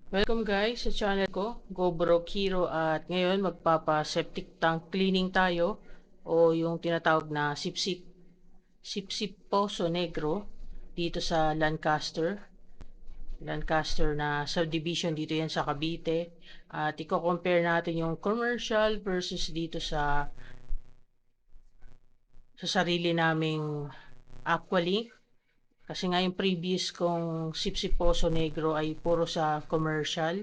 Welcome guys sa channel ko, GoBroke Hero, at ngayon magpapa-septic tank cleaning tayo o yung tinatawag na sipsip Poso Negro dito sa Lancaster na subdivision dito yan sa Cavite. At i-compare natin yung commercial versus dito sa sarili naming Aqualink. Kasi nga yung previous kong sipsip Poso Negro ay puro sa commercial.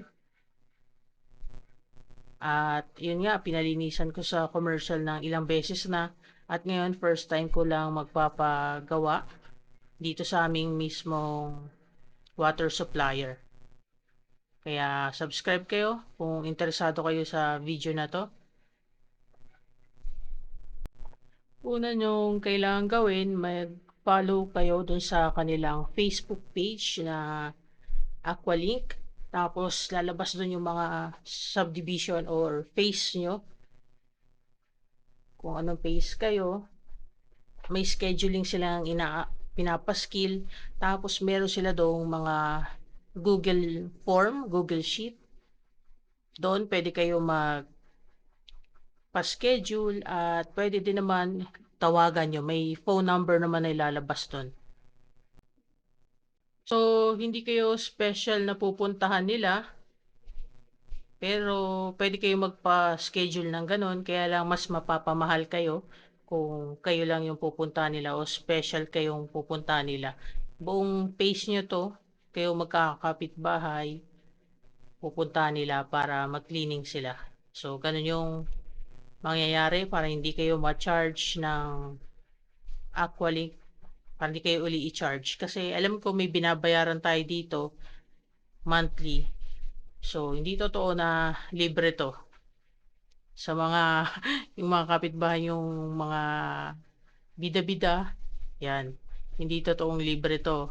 At yun nga, pinalinisan ko sa commercial ng ilang beses na. At ngayon, first time ko lang magpapagawa dito sa aming mismong water supplier. Kaya subscribe kayo kung interesado kayo sa video na to. Una nyong kailangan gawin, mag-follow kayo dun sa kanilang Facebook page na Aqualink. Tapos lalabas dun yung mga subdivision or phase nyo. Kung anong phase kayo, may scheduling silang pinapaskill. Tapos meron sila doong mga Google Form, Google Sheet. Doon pwede kayo pa-schedule at pwede din naman tawagan nyo. May phone number naman na ilalabas doon. So, hindi kayo special na pupuntahan nila. Pero pwede kayo magpa-schedule ng ganun. Kaya lang mas mapapamahal kayo kung kayo lang yung pupuntahan nila o special kayong pupuntahan nila. Buong pace nyo to, kayo magkakapit bahay, pupuntahan nila para mag-cleaning sila. So, ganun yung mangyayari para hindi kayo ma-charge ng Aqualink, para hindi kayo uli i-charge. Kasi alam ko may binabayaran tayo dito monthly. So, hindi totoo na libre to. Sa mga, yung mga kapitbahay, yung mga bida-bida, yan. Hindi totoong libre to.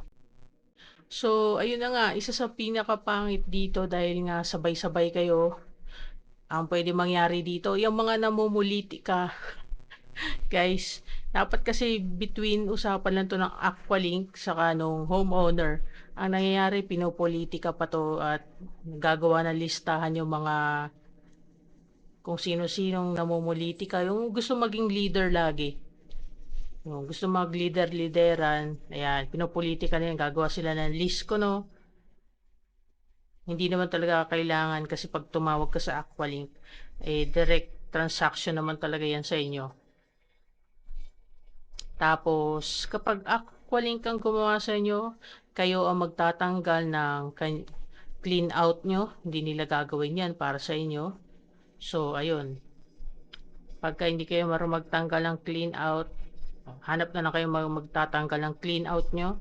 So, ayun na nga, isa sa pinakapangit dito dahil nga sabay-sabay kayo, ang pwede mangyari dito, yung mga namumuliti ka, guys, dapat kasi between usapan lang to ng Aqualink saka nung homeowner. Ang nangyayari, pinopolitika pa to at gagawa ng listahan yung mga kung sino-sinong namumulitika, yung gusto maging leader lagi. Yung gusto mag-leader-lideran, ayan, pinopolitika na yan, gagawa sila ng list ko, no? Hindi naman talaga kailangan kasi pag tumawag ka sa Aqualink, direct transaction naman talaga yan sa inyo. Tapos, kapag Aqualink ang gumawa sa inyo, kayo ang magtatanggal ng clean out nyo. Hindi nila gagawin yan para sa inyo. So, ayun. Pagka hindi kayo marunong magtanggal ng clean out, hanap na lang kayo magtatanggal ng clean out nyo.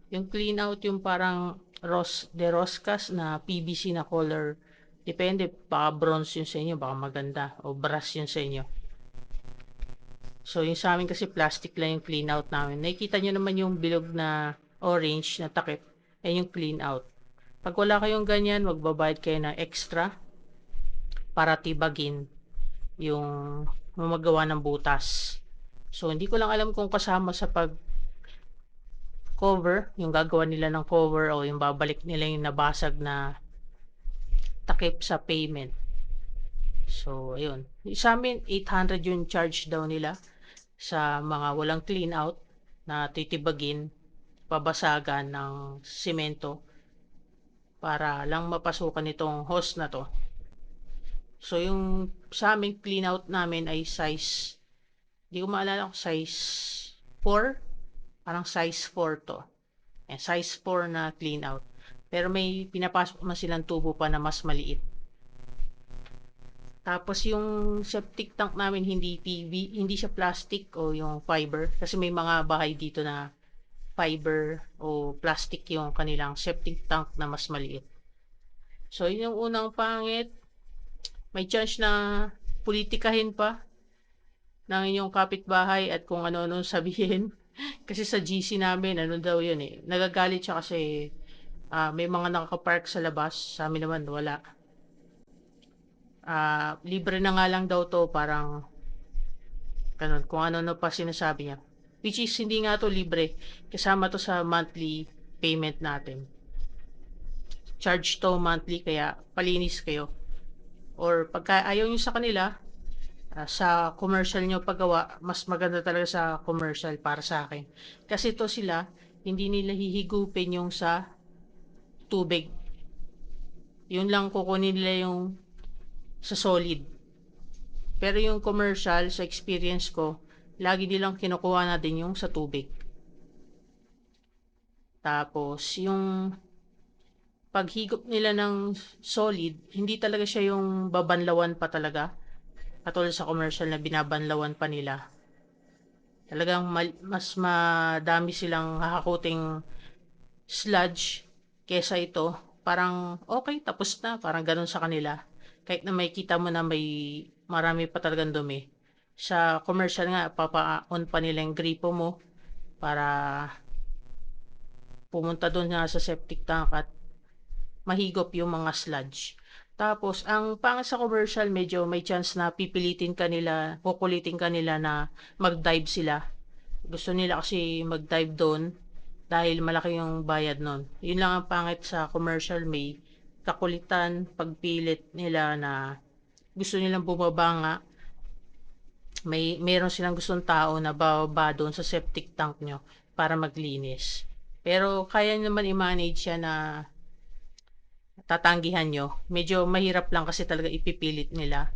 Yung clean out yung parang de Roscas na PVC na color. Depende, baka bronze yun sa inyo, baka maganda. O brass yun sa inyo. So, yung sa amin kasi plastic lang yung clean out namin. Nakikita nyo naman yung bilog na orange na takip. Yan yung clean out. Pag wala kayong ganyan, magbabayad kayo ng extra para tibagin yung mamagawa ng butas. So, hindi ko lang alam kung kasama sa cover, yung gagawa nila ng cover o yung babalik nila yung nabasag na takip sa payment. So, ayun. Sa amin, 800 yung charge daw nila sa mga walang clean out na titibagin, pabasagan ng simento para lang mapasukan itong hose na to. So, yung sa amin clean out namin ay size, di ko maalala kung size 4, parang size 4 to. Size 4 na clean out. Pero may pinapasok na silang tubo pa na mas maliit. Tapos yung septic tank namin hindi hindi siya plastic o yung fiber. Kasi may mga bahay dito na fiber o plastic yung kanilang septic tank na mas maliit. So yun yung unang pangit. May chance na politikahin pa ng inyong kapitbahay at kung ano-ano sabihin. Kasi sa GC namin, ano daw yun eh. Nagagalit siya kasi may mga nakaka-park sa labas. Sa amin naman, wala. Libre na nga lang daw to, parang ganun, kung ano-ano pa sinasabi niya. Which is, hindi nga to libre. Kasama to sa monthly payment natin. charge 'to monthly kaya palinis kayo or pagka ayaw niyo sa kanila, sa commercial niyo pagawa, mas maganda talaga sa commercial para sa'kin. Kasi 'to sila, hindi nila hihigupin yung sa tubig, yun lang kukunin nila yung sa solid. Pero yung commercial sa experience ko, lagi nilang kinukuha na din yung sa tubig. Tapos yung paghigop nila ng solid, hindi talaga siya yung babanlawan pa talaga. Katulad sa commercial na binabanlawan pa nila. Talagang mas madami silang hahakuting sludge kesa ito. Parang okay, tapos na. Parang ganun sa kanila. Kahit na may kita mo na may marami pa talagang dumi. Sa commercial nga, papa-on pa nila yung gripo mo para pumunta doon nga sa septic tank at mahigop yung mga sludge. Tapos, ang pangit sa commercial, medyo may chance na pipilitin kanila, kukulitin kanila na mag-dive sila. Gusto nila kasi mag-dive doon dahil malaki yung bayad nun. Yun lang ang pangit sa commercial, may kakulitan, pagpilit nila na gusto nilang bumaba nga. Meron silang gustong tao na bababa doon sa septic tank nyo para maglinis. Pero kaya naman i-manage siya na tatanggihan nyo. Medyo mahirap lang kasi talaga ipipilit nila.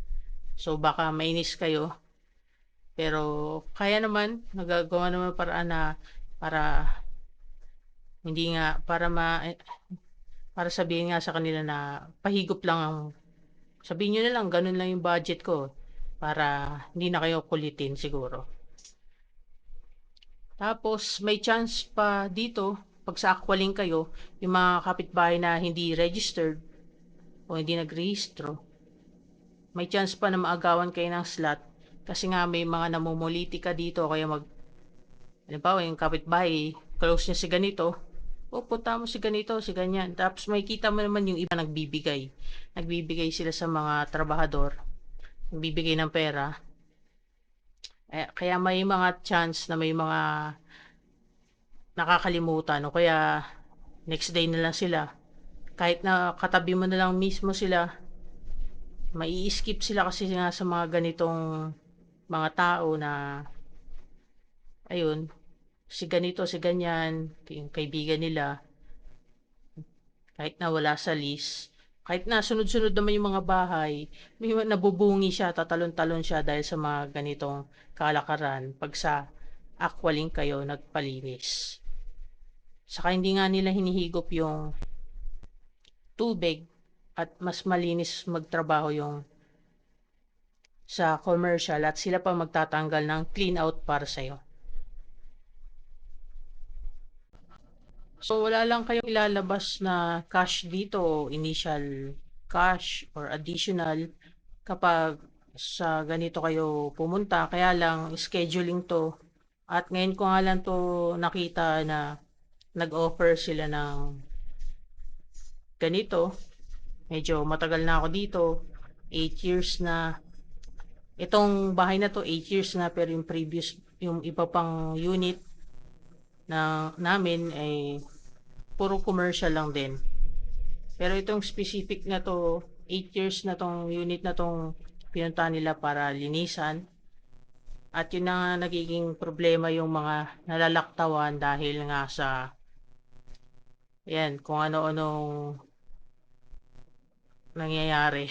So baka mainis kayo. Pero kaya naman, nagagawa naman paraan na para hindi nga, para sabihin nga sa kanila na pahigop lang ang, sabihin nyo na lang, ganun lang yung budget ko. Para hindi na kayo kulitin siguro. Tapos may chance pa dito, pag sa Aqualink kayo, yung mga kapitbahay na hindi registered o hindi nagrehistro, may chance pa na maagawan kayo ng slot kasi nga may mga namumuliti ka dito kaya halimbawa yung kapitbahay, close niya si ganito, o punta mo si ganito, si ganyan. Tapos may kita mo naman yung iba nagbibigay. Nagbibigay sila sa mga trabahador, nagbibigay ng pera. Kaya may mga chance na may mga nakakalimutan o kaya next day na lang sila. Kahit na katabi mo na lang mismo sila, mai-skip sila kasi nga sa mga ganitong mga tao na ayun, si ganito, si ganyan, yung kaibigan nila, kahit na wala sa list, kahit na sunod-sunod naman yung mga bahay, may nabubungi siya, tatalon-talon siya dahil sa mga ganitong kalakaran pag sa Aqualink kayo nagpalinis. Saka hindi nga nila hinihigop yung tubig at mas malinis magtrabaho yung sa commercial at sila pa magtatanggal ng clean out para sa'yo. So wala lang kayong ilalabas na cash dito, initial cash or additional kapag sa ganito kayo pumunta. Kaya lang scheduling to. At ngayon ko nga lang to nakita na nag-offer sila ng ganito. Medyo matagal na ako dito. 8 years na. Itong bahay na to 8 years na pero yung previous, yung iba pang unit na namin ay puro commercial lang din. Pero itong specific na to, 8 years na tong unit na tong pinunta nila para linisan. At yun na nga nagiging problema yung mga nalalaktawan dahil nga sa yan, kung ano-anong nangyayari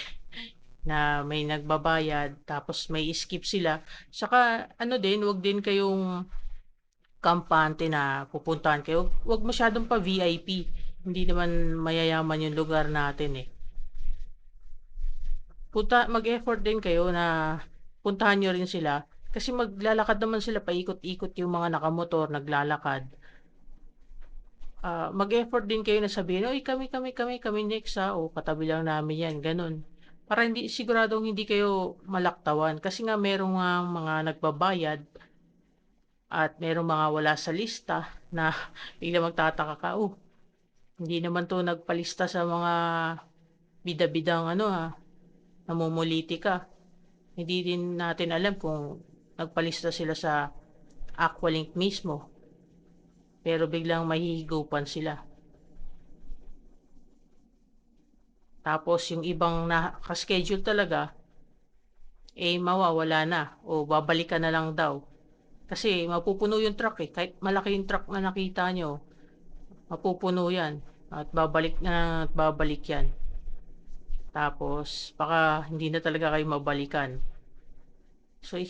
na may nagbabayad tapos may skip sila. Saka ano din, wag din kayong kampante na pupuntahan kayo. Wag masyadong pa VIP. Hindi naman mayayaman yung lugar natin eh. Mag-effort din kayo na puntahan nyo rin sila. Kasi maglalakad naman sila paikot-ikot yung mga nakamotor, naglalakad. Mag-effort din kayo na sabihin, oy kami next ha, o katabi lang namin yan, ganun. Para hindi, siguradong hindi kayo malaktawan. Kasi nga merong mga nagbabayad at merong mga wala sa lista na bigla magtataka ka, hindi naman to nagpalista sa mga bida-bidang namumuliti ka. Hindi din natin alam kung nagpalista sila sa Aqualink mismo. Pero biglang mahihigupan sila. Tapos yung ibang naka-schedule talaga, eh mawawala na o babalikan na lang daw. Kasi mapupuno yung truck eh. Kahit malaki yung truck na nakita nyo, mapupuno yan. At babalik na at babalik yan. Tapos baka hindi na talaga kayo mabalikan. So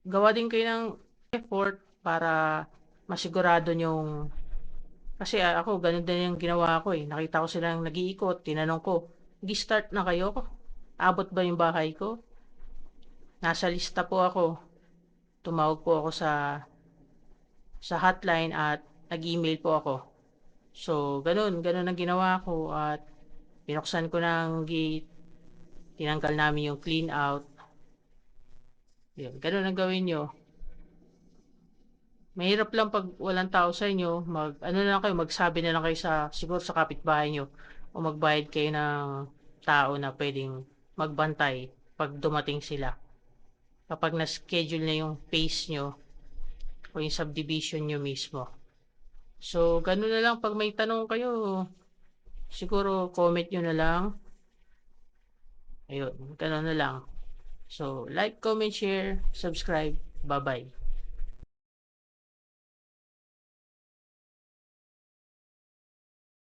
gawa din kayo ng effort para masigurado yung kasi ako ganun din yung ginawa ko eh. Nakita ko silang nag-iikot, tinanong ko, "Nag-start na kayo? Abot ba yung bahay ko?" Nasa lista po ako. Tumawag po ako sa hotline at nag-email po ako. So, ganun ang ginawa ko at binuksan ko ng gate, tinanggal namin yung clean out. Yun, ganun ang gawin nyo. Mahirap lang pag walang tao sa inyo, ano na lang kayo, magsabi na lang kayo siguro sa kapitbahay nyo o magbayad kayo ng tao na pwedeng magbantay pag dumating sila. Kapag na-schedule na yung pace nyo o yung subdivision nyo mismo. So, ganun na lang pag may tanong kayo, siguro comment nyo na lang. Ayun, ganun na lang. So, like, comment, share, subscribe. Bye-bye.